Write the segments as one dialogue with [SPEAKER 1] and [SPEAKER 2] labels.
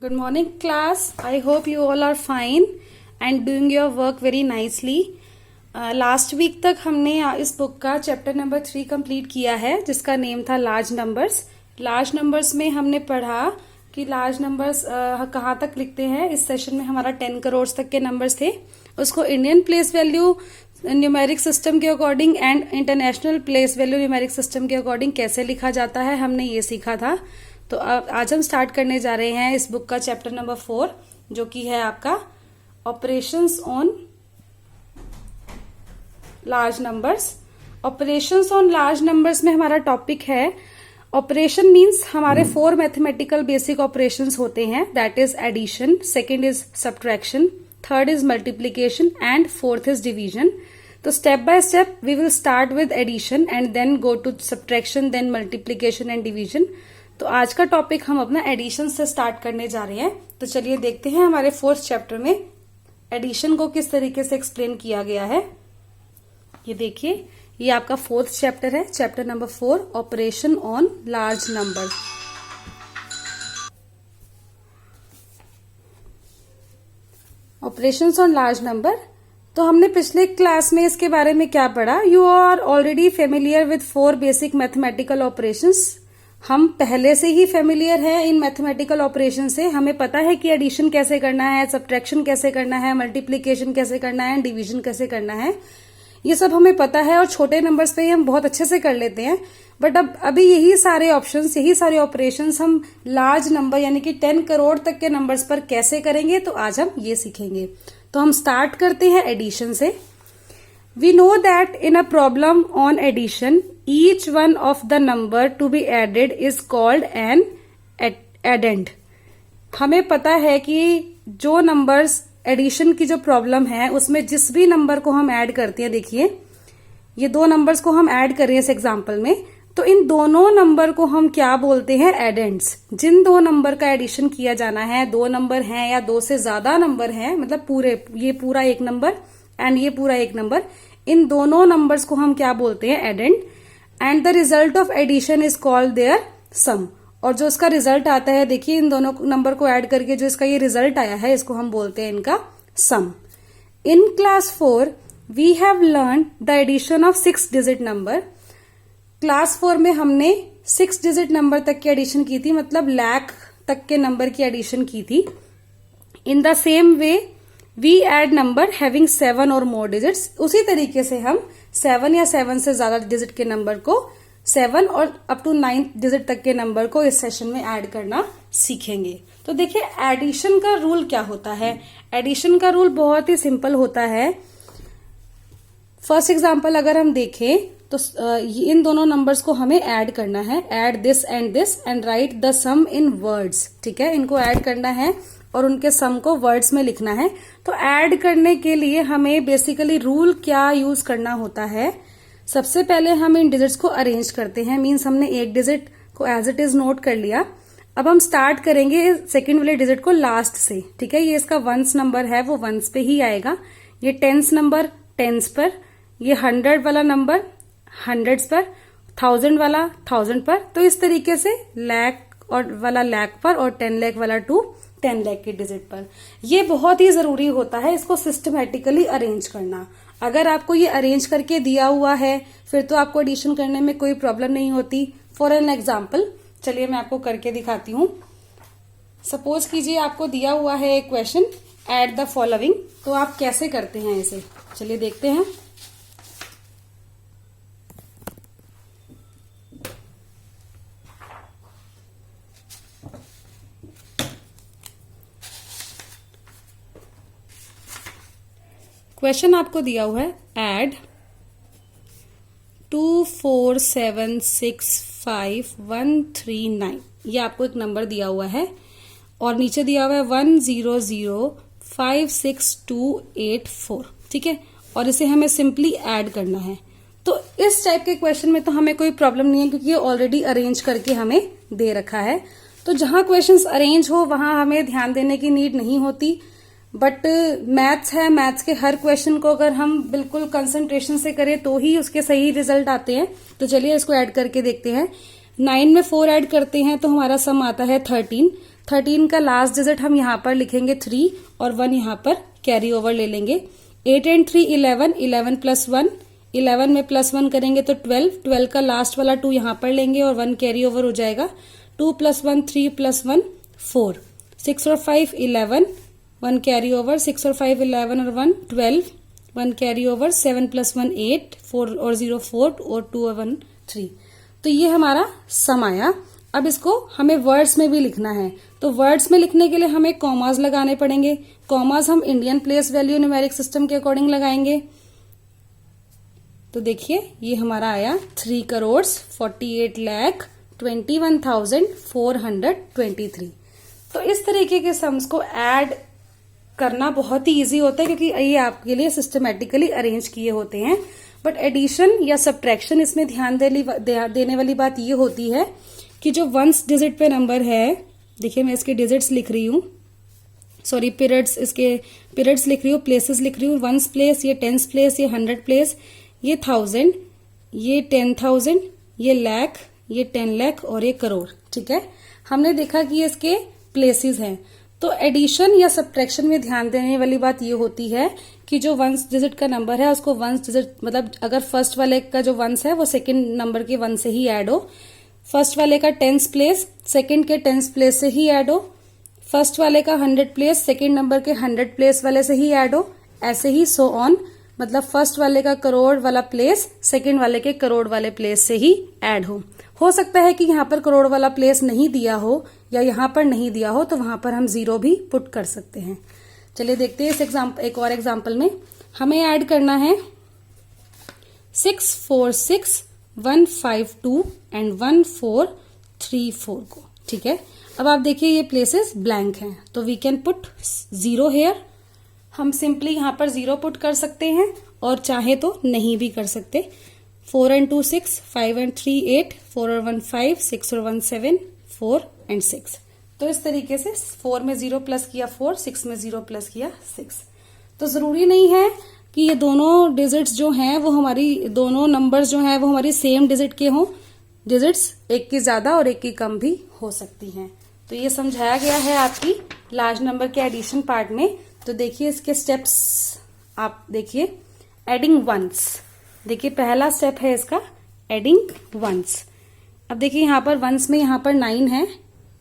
[SPEAKER 1] Good morning, class. I hope you all are fine and doing your work very nicely. Last week तक हमने इस book का chapter number 3 complete किया है, जिसका नेम था लार्ज नंबर्स। लार्ज नंबर्स में हमने पढ़ा कि लार्ज नंबर्स कहाँ तक लिखते हैं। इस सेशन में हमारा 10 करोड़ तक के नंबर्स थे। उसको Indian place value numeric system के according and international place value numeric system के अकॉर्डिंग कैसे लिखा जाता है, हमने ये सीखा था। तो आज हम स्टार्ट करने जा रहे हैं इस बुक का चैप्टर नंबर 4, जो कि है आपका operations on large numbers. Operations on large numbers में हमारा टॉपिक है ऑपरेशन मीन्स हमारे 4 मैथमेटिकल बेसिक ऑपरेशंस होते हैं, that is addition, second is subtraction, third is multiplication and fourth is division. तो step by step we will start with addition and then go to subtraction, then multiplication and division. तो आज का topic हम अपना addition से start करने जा रहे हैं। तो चलिए देखते हैं हमारे 4th चैप्टर में एडिशन को किस तरीके से एक्सप्लेन किया गया है। ये देखिए, ये आपका 4th चैप्टर है, chapter number 4, operation on large number. Operations on large number. तो हमने पिछले क्लास में इसके बारे में क्या पढ़ा। You are already familiar with 4 basic mathematical operations. हम पहले से ही फेमिलियर है इन मैथमेटिकल ऑपरेशन से। हमें पता है कि एडिशन कैसे करना है, सब्ट्रैक्शन कैसे करना है, मल्टीप्लीकेशन कैसे करना है, डिवीजन कैसे करना है। ये सब हमें पता है और छोटे नंबर्स पे हम बहुत अच्छे से कर लेते हैं। बट अब अभी यही सारे ऑप्शंस, यही सारे ऑपरेशंस हम लार्ज नंबर यानी कि 10 करोड़ तक के नंबर्स पर कैसे करेंगे, तो आज हम ये सीखेंगे। तो हम स्टार्ट करते हैं एडिशन से। We know that in a problem on addition, each one of the number to be added is called an addend. हमें पता है कि जो नंबर्स एडिशन की जो प्रॉब्लम है उसमें जिस भी नंबर को हम ऐड करते हैं, देखिए ये 2 नंबर्स को हम ऐड कर रहे हैं इस एग्जाम्पल में, तो इन दोनों नंबर को हम क्या बोलते हैं, एडेंड्स। जिन 2 नंबर का एडिशन किया जाना है, 2 नंबर हैं या 2 से ज्यादा नंबर हैं, मतलब ये पूरा एक नंबर एंड ये पूरा एक नंबर, इन दोनों नंबर्स को हम क्या बोलते हैं, addend. And the result of addition is called their sum. और जो इसका रिजल्ट आता है, देखिए इन दोनों नंबर को ऐड करके जो इसका ये रिजल्ट आया है, इसको हम बोलते हैं इनका sum. In class 4 we have learn the addition of 6 digit number. Class 4 में हमने 6 डिजिट नंबर तक की एडिशन की थी, मतलब लाख तक के नंबर की एडिशन की थी। In the same way we add number having 7 or more digits. उसी तरीके से हम 7 या 7 से ज्यादा डिजिट के नंबर को, 7 और अप टू 9 डिजिट तक के नंबर को इस सेशन में ऐड करना सीखेंगे। तो देखिए एडिशन का रूल क्या होता है। एडिशन का रूल बहुत ही सिंपल होता है। फर्स्ट एग्जांपल अगर हम देखें तो इन दोनों नंबर्स को हमें ऐड करना है। Add this and write the sum in words. ठीक है, इनको ऐड करना है और उनके सम को वर्ड्स में लिखना है। तो ऐड करने के लिए हमें बेसिकली रूल क्या यूज करना होता है। सबसे पहले हम इन डिजिट्स को अरेंज करते हैं, मीन्स हमने एक डिजिट को एज इट इज नोट कर लिया। अब हम स्टार्ट करेंगे सेकंड वाले डिजिट को लास्ट से। ठीक है, ये इसका वंस नंबर है, वो वंस पे ही आएगा। ये टेंस नंबर टेंस पर, ये 100 वाला नंबर हंड्रेड्स पर, 1000 वाला 1000 पर। तो इस तरीके से लाख और वाला लाख पर और 10 लाख वाला 10 लाख के डिजिट पर। ये बहुत ही जरूरी होता है इसको सिस्टमैटिकली अरेंज करना। अगर आपको ये अरेंज करके दिया हुआ है फिर तो आपको एडिशन करने में कोई प्रॉब्लम नहीं होती। फॉर एन एग्जाम्पल, चलिए मैं आपको करके दिखाती हूँ। सपोज कीजिए आपको दिया हुआ है एक क्वेश्चन, एड द फॉलोइंग। तो आप कैसे करते हैं इसे, चलिए देखते हैं। क्वेश्चन आपको दिया हुआ है, एड 24765 ये आपको एक नंबर दिया हुआ है और नीचे दिया हुआ है 1005628 ठीक है, और इसे हमें सिंपली ऐड करना है। तो इस टाइप के क्वेश्चन में तो हमें कोई प्रॉब्लम नहीं है क्योंकि ये ऑलरेडी अरेंज करके हमें दे रखा है। तो जहां क्वेश्चंस अरेंज हो वहां हमें ध्यान देने की नीड नहीं होती। बट मैथ्स है, मैथ्स के हर क्वेश्चन को अगर हम बिल्कुल कंसंट्रेशन से करें तो ही उसके सही रिजल्ट आते हैं। तो चलिए इसको ऐड करके देखते हैं। 9 में 4 ऐड करते हैं तो हमारा सम आता है 13। 13 का लास्ट डिजिट हम यहाँ पर लिखेंगे 3 और 1 यहाँ पर कैरी ओवर ले लेंगे। 8 एंड 3 11, 11 प्लस 1, 11 में प्लस 1 करेंगे तो 12, 12 का लास्ट वाला 2 यहाँ पर लेंगे और 1 कैरी ओवर हो जाएगा। 2 प्लस 1 3 प्लस 1 4, 6 और 5 11, 1 कैरी ओवर, 6 और 5 11 और 1 12, 1 कैरी ओवर, 7 प्लस 1 8, 4 और 0 4 और 2 और 1 3। तो ये हमारा सम आया। अब इसको हमें वर्ड्स में भी लिखना है, तो वर्ड्स में लिखने के लिए हमें कॉमास लगाने पड़ेंगे। कॉमास हम Indian place value numeric system के अकॉर्डिंग लगाएंगे। तो देखिए ये हमारा आया 3,48,21,423। तो इस तरीके के सम्स को ऐड करना बहुत ही इजी होता है, क्योंकि ये आपके लिए सिस्टमेटिकली अरेंज किए होते हैं। बट एडिशन या सब्ट्रैक्शन, इसमें ध्यान देने वाली बात ये होती है कि जो वंस डिजिट पे नंबर है, देखिए मैं इसके डिजिट्स लिख रही हूँ, सॉरी पीरियड्स, इसके पीरियड्स लिख रही हूँ, प्लेसेस लिख रही हूँ। वंस प्लेस, ये टेंस प्लेस, ये 100 प्लेस, ये 1000, ये 10,000, ये लाख, ये 10 लाख और ये करोड़। ठीक है, हमने देखा कि ये इसके प्लेसेस हैं। तो एडिशन या सब्ट्रैक्शन में ध्यान देने वाली बात ये होती है कि जो वंस डिजिट का नंबर है उसको वंस डिजिट, मतलब अगर फर्स्ट वाले का जो वंस है वो सेकंड नंबर के वन से ही ऐड हो, फर्स्ट वाले का टेंस प्लेस सेकंड के टेंस प्लेस से ही ऐड हो, फर्स्ट वाले का 100 प्लेस सेकंड नंबर के 100 प्लेस वाले से ही ऐड हो, ऐसे ही सो ऑन। मतलब फर्स्ट वाले का करोड़ वाला प्लेस सेकंड वाले के करोड़ वाले प्लेस से ही ऐड हो सकता है कि यहाँ पर करोड़ वाला प्लेस नहीं दिया हो या यहाँ पर नहीं दिया हो, तो वहां पर हम 0 भी पुट कर सकते हैं। चलिए देखते हैं इस एक और एग्जाम्पल में हमें ऐड करना है 646,152 एंड 1434 को। ठीक है, अब आप देखिए ये प्लेसेस ब्लैंक हैं, तो वी कैन पुट 0 हेयर। हम सिंपली यहाँ पर 0 पुट कर सकते हैं और चाहे तो नहीं भी कर सकते। 4 and 2 6, 5 and 3 8, 4 और 1 5, 6 और 1 7, 4 and 6। तो इस तरीके से 4 में 0 प्लस किया 4, 6 में 0 प्लस किया 6। तो जरूरी नहीं है कि ये दोनों डिजिट्स जो हैं वो हमारी, दोनों नंबर्स जो हैं वो हमारी सेम डिजिट के हों। डिजिट्स एक की ज्यादा और एक की कम भी हो सकती हैं। तो ये समझाया गया है आपकी लार्ज नंबर के एडिशन पार्ट में। तो देखिए इसके स्टेप्स आप देखिए। एडिंग वंस, देखिए पहला स्टेप है इसका एडिंग वंस। अब देखिए यहाँ पर वंस में यहाँ पर 9 है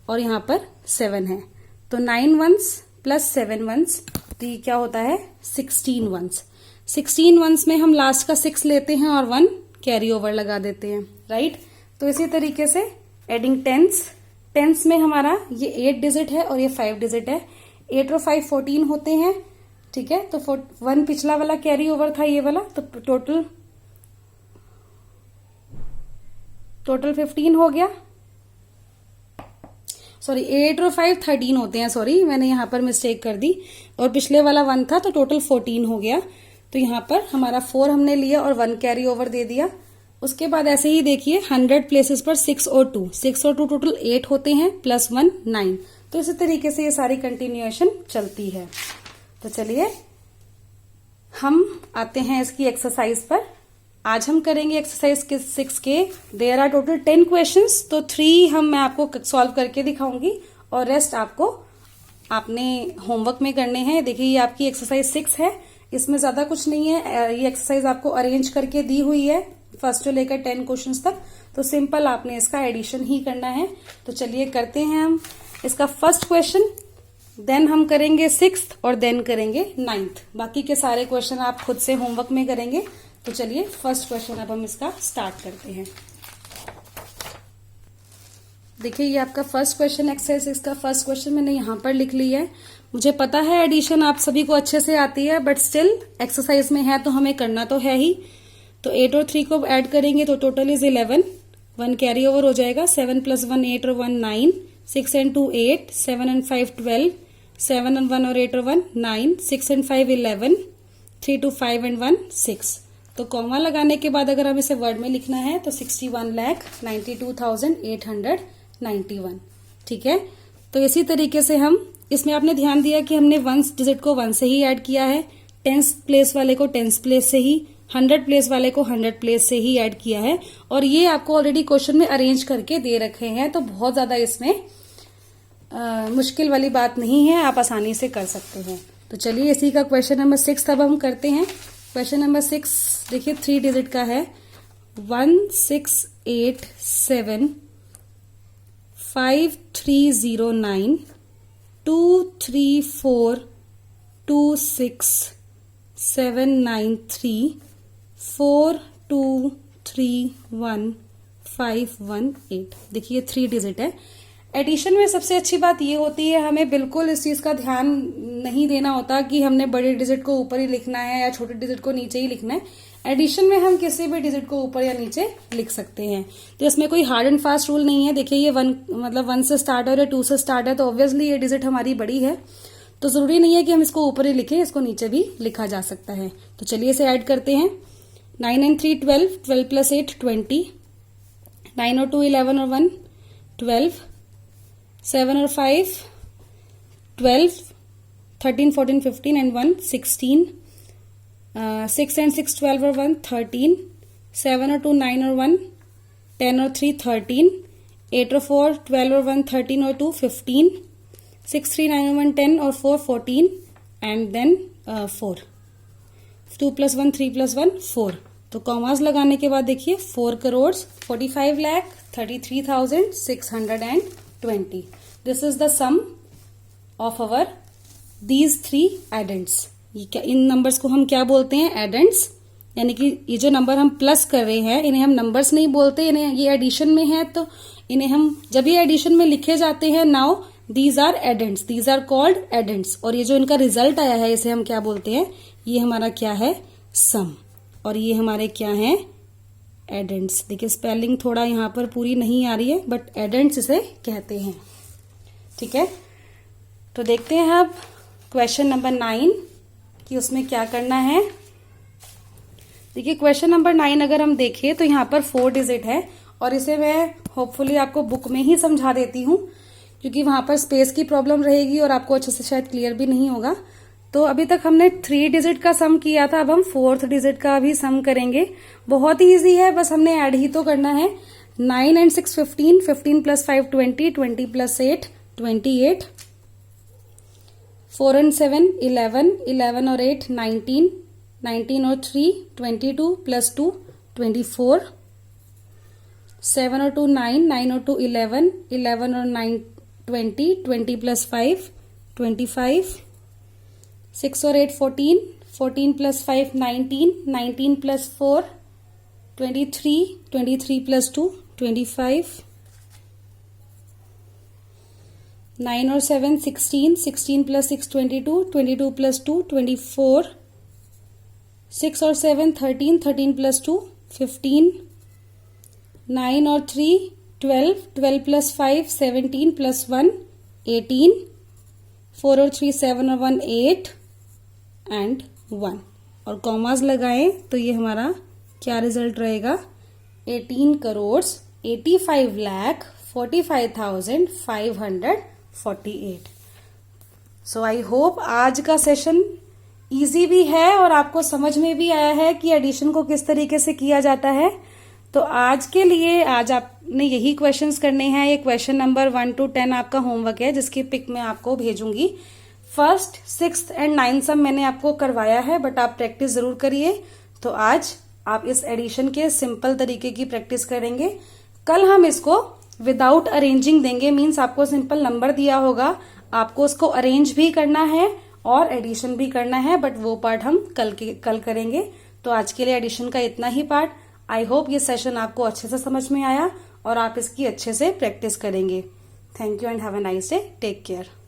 [SPEAKER 1] और यहाँ पर 7 है, तो 9 वंस प्लस 7 वंस, तो ये क्या होता है 16 वंस। 16 वंस में हम लास्ट का 6 लेते हैं और 1 कैरी ओवर लगा देते हैं, राइट। तो इसी तरीके से एडिंग टेंस, टेंस में हमारा ये 8 डिजिट है और ये 5 डिजिट है। 8 और 5 14 होते हैं, ठीक है। तो 1 पिछला वाला कैरी ओवर था ये वाला, तो टोटल 15 हो गया। सॉरी 8 और 5 13 होते हैं, सॉरी मैंने यहाँ पर मिस्टेक कर दी, और पिछले वाला 1 था तो टोटल 14 हो गया। तो यहाँ पर हमारा 4 हमने लिया और 1 कैरी ओवर दे दिया। उसके बाद ऐसे ही देखिए 100 प्लेसेस पर 6 और 2 टोटल 8 होते हैं, प्लस 1 9। तो इसी तरीके से ये सारी कंटिन्यूएशन चलती है। तो चलिए हम आते हैं इसकी एक्सरसाइज पर। आज हम करेंगे एक्सरसाइज के 6 के। देयर आर टोटल 10 क्वेश्चंस, तो 3 मैं आपको सॉल्व करके दिखाऊंगी और रेस्ट आपने होमवर्क में करने हैं। देखिए ये आपकी एक्सरसाइज 6 है, इसमें ज्यादा कुछ नहीं है। ये एक्सरसाइज आपको अरेंज करके दी हुई है फर्स्ट से लेकर 10 क्वेश्चंस तक। तो सिंपल आपने इसका एडिशन ही करना है। तो चलिए करते हैं हम इसका फर्स्ट क्वेश्चन, देन हम करेंगे 6th और देन करेंगे 9th। बाकी के सारे क्वेश्चन आप खुद से होमवर्क में करेंगे। तो चलिए फर्स्ट क्वेश्चन अब हम इसका स्टार्ट करते हैं। देखिए ये आपका फर्स्ट क्वेश्चन एक्सरसाइज इसका फर्स्ट क्वेश्चन मैंने यहाँ पर लिख लिया है। मुझे पता है एडिशन आप सभी को अच्छे से आती है, बट स्टिल एक्सरसाइज में है तो हमें करना तो है ही। तो 8 और 3 को ऐड करेंगे तो टोटल इज 11, 1 कैरी ओवर हो जाएगा। 7 प्लस 1 8 और 1 9, 6 and 2 8, 7 and 5 12, 7 and 1 और 8 और 1 9, 6 and 5 11, 3 to 5 and 1 6। तो कॉमा लगाने के बाद अगर हम इसे वर्ड में लिखना है तो 61,92,891। ठीक है, तो इसी तरीके से हम इसमें आपने ध्यान दिया कि हमने 1 डिजिट को 1 से ही ऐड किया है, 10th प्लेस वाले को 10th प्लेस से ही, 100 प्लेस वाले को 100 प्लेस से ही ऐड किया है। और ये आपको ऑलरेडी क्वेश्चन में अरेंज करके दे रखे हैं, तो बहुत ज्यादा इसमें मुश्किल वाली बात नहीं है, आप आसानी से कर सकते हैं। तो चलिए इसी का क्वेश्चन नंबर 6 अब हम करते हैं। क्वेश्चन नंबर 6 देखिए 3 डिजिट का है। 1687 5309 234 26 793 4231 518। देखिए 3 डिजिट है। एडिशन में सबसे अच्छी बात ये होती है, हमें बिल्कुल इस चीज का ध्यान नहीं देना होता कि हमने बड़े डिजिट को ऊपर ही लिखना है या छोटे डिजिट को नीचे ही लिखना है। एडिशन में हम किसी भी डिजिट को ऊपर या नीचे लिख सकते हैं, तो इसमें कोई हार्ड एंड फास्ट रूल नहीं है। देखिए ये 1 से स्टार्ट है और 2 से स्टार्ट है, तो ऑब्वियसली ये डिजिट हमारी बड़ी है, तो जरूरी नहीं है कि हम इसको ऊपर ही लिखें, इसको नीचे भी लिखा जा सकता है। तो चलिए इसे ऐड करते हैं। 9 and 3 12, 12 plus 8 20, 9 और 2 11 और 1 12, 7 और 5 12, 13 14 15 and 1 16, 6 and 6 12 और 1 13, 7 और 2 9 और 1 10 और 3 13, 8 और 4 12 और 1 13 और 2 15, 6 3 9 और 1 10 और 4 14 and then 4, 2 plus 1 3 plus 1 4। तो कॉमास लगाने के बाद देखिए 4 crore 45,33,620। This is the sum of our these 3 एडेंट्स। इन नंबर्स को हम क्या बोलते हैं? एडेंट्स। यानी कि ये जो नंबर हम प्लस कर रहे हैं इन्हें हम नंबर्स नहीं बोलते, इन्हें ये एडिशन में है तो इन्हें हम जब ये एडिशन में लिखे जाते हैं, now these are addends, these are called addends. और ये जो इनका रिजल्ट आया है इसे हम क्या बोलते हैं? ये हमारा क्या है? सम। और ये हमारे क्या है? एडेंट्स। देखिए स्पेलिंग थोड़ा यहाँ पर पूरी नहीं आ रही है, बट एडेंट्स इसे कहते हैं। ठीक है, तो देखते हैं अब क्वेश्चन नंबर 9 कि उसमें क्या करना है। देखिए क्वेश्चन नंबर 9 अगर हम देखें तो यहाँ पर 4 डिजिट है और इसे मैं होपफुली आपको बुक में ही समझा देती हूँ, क्योंकि वहां पर स्पेस की प्रॉब्लम रहेगी और आपको अच्छे से शायद क्लियर भी नहीं होगा। तो अभी तक हमने 3 डिजिट का सम किया था, अब हम 4th डिजिट का भी सम करेंगे। बहुत ही इजी है, बस हमने ऐड ही तो करना है। 9 and 6 15, 15 plus 5 20, 20 plus 8 28, 4 and 7 11, 11 और 8 19, 19 और 3 22 plus 2 24, 7 और 2 9, 9 और 2 11, 11 और 9 20, 20 plus 5 25, 6 और 8 14, 14 plus 5 19, 19 plus 4 23, 23 plus 2 25, 9 और 7 16, 16 plus 6 22, 22 plus 2 24, 6 और 7 13, 13 plus 2 15, 9 और 3 12, 12 plus 5 17 plus 1 18, 4 और 3 7 और 1 8 एंड 1। और कॉमास लगाएं तो ये हमारा क्या रिजल्ट रहेगा? 18 करोड़ 85,45,548। सो आई होप आज का सेशन इजी भी है और आपको समझ में भी आया है कि एडिशन को किस तरीके से किया जाता है। तो आज के लिए आज आपने यही क्वेश्चंस करने हैं। ये क्वेश्चन नंबर 1 to 10 आपका होमवर्क है, जिसकी पिक मैं आपको भेजूंगी। 1st, 6th एंड 9th सब मैंने आपको करवाया है, बट आप प्रैक्टिस जरूर करिए। तो आज आप इस एडिशन के सिंपल तरीके की प्रैक्टिस करेंगे। कल हम इसको विदाउट अरेंजिंग देंगे, मीन्स आपको सिंपल नंबर दिया होगा, आपको उसको अरेंज भी करना है और एडिशन भी करना है, बट वो पार्ट हम कल करेंगे। तो आज के लिए एडिशन का इतना ही पार्ट। आई होप ये सेशन आपको अच्छे से समझ में आया और आप इसकी अच्छे से प्रैक्टिस करेंगे। Thank you and have a nice day. Take care.